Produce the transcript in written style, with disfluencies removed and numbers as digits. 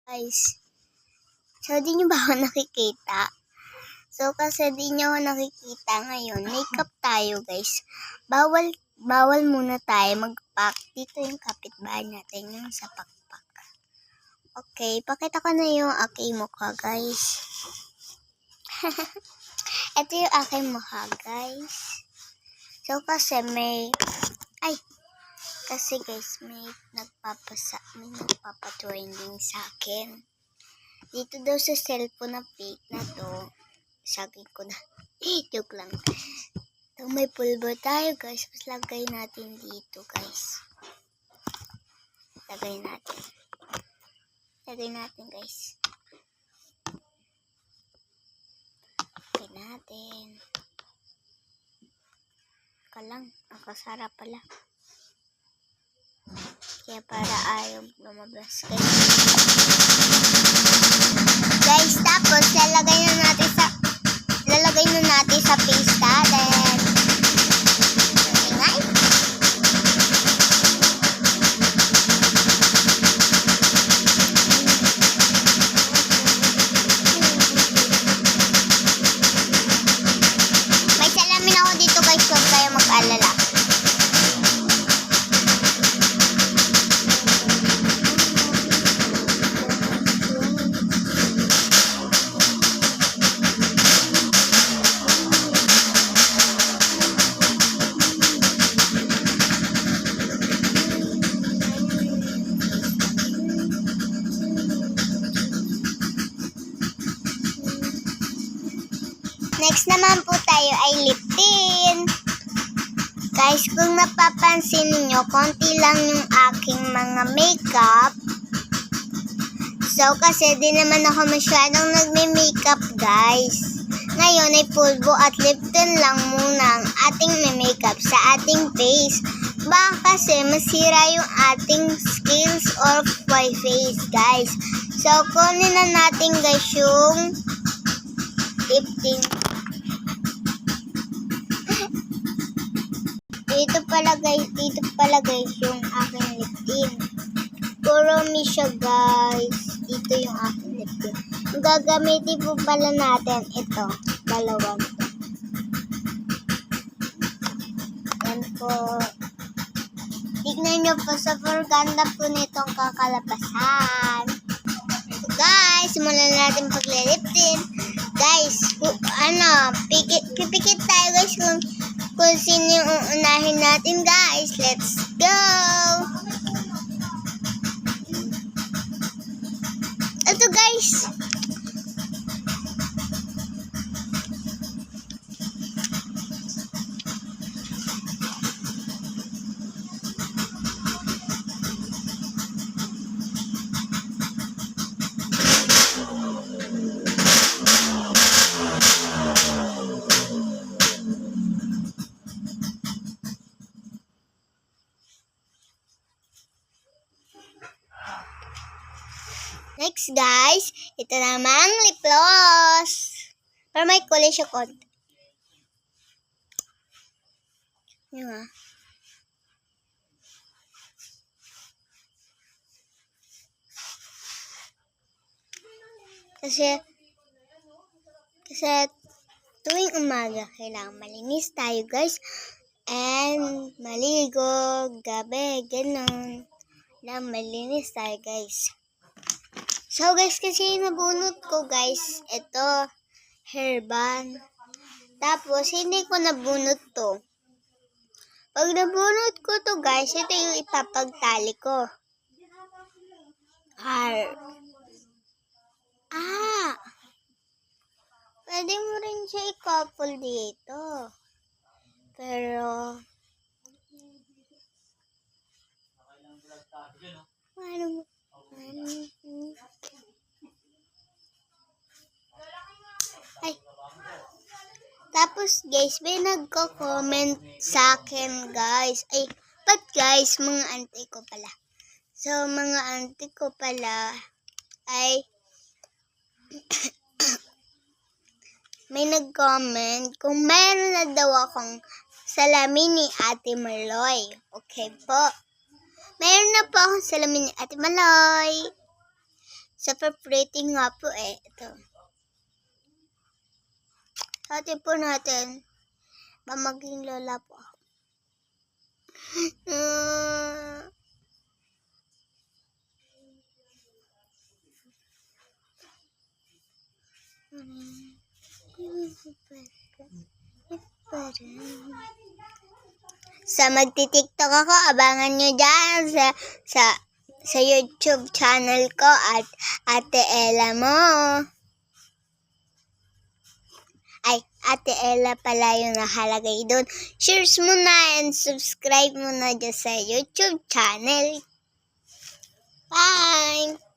Guys, so di nyo ba ako nakikita? So kasi di nyo ako nakikita ngayon, makeup tayo guys. Bawal muna tayo mag-pack. Dito yung kapitbahay natin, yung sa pakpak. Okay, pakita ko na yung aking mukha guys. Ito yung aking mukha guys. So kasi guys, may nagpapa-trending sa akin. Dito daw sa cellphone na fake na to, sabi ko na, joke lang. So, may pulbo tayo guys, mas lagay natin dito guys. Lagay natin guys. Lagay natin. Kalang, nakasara pala. Kaya para ayaw lumabas guys. Guys, tapos lalagay na natin sa pista. Then, ingay. May salamin ako dito guys, huwag kayo mag-alala. Next naman po tayo ay lip tint. Guys, kung napapansin niyo, konti lang yung aking mga makeup. So, kasi di naman ako masyadong nagme-makeup, guys. Ngayon ay pulbo at lip tint lang muna ang ating makeup sa ating face. Baka kasi masira yung ating skills or face, guys. So, kunin na natin, guys, yung lip tint. Dito pala guys yung aking lip tint. Puro siya guys. Dito yung aking lip tint. Ang gagamitin po pala natin ito. Dalawang to. Yan po. Tignan nyo po sa ganda po nitong kakalabasan. So guys, simulan natin pag-lip tint. Guys, pipikit tayo guys kung sino yung uunahin natin guys. Let's go! Ito guys. Next guys, ito namang lip gloss. Pero may kulay siya konti. Yun nga. Kasi tuwing umaga, kailangan malinis tayo guys. And maligo, gabi, ganun. Na malinis tayo guys. So guys, kasi nabunot ko guys, ito, hairband. Tapos, hindi ko nabunot to. Pag nabunot ko to guys, ito yung ipapagtali ko. Pwede mo rin siya i-couple dito. Pero, tapos guys, may nagko-comment sa akin guys. But guys, mga auntie ko pala. So, mga auntie ko pala ay may nag-comment kung mayroon na daw akong salamin ni Ate Maloy. Okay po. Mayroon na po akong salamin ni Ate Maloy. Super pretty nga po eh. Ito. Hati po natin. Maging lola po. Sa magti-TikTok ako, abangan nyo dyan sa YouTube channel ko at Ate Ella mo. Ay, Ate Ella pala yung nakalagay doon. Share mo na and subscribe mo na dyan sa YouTube channel. Bye!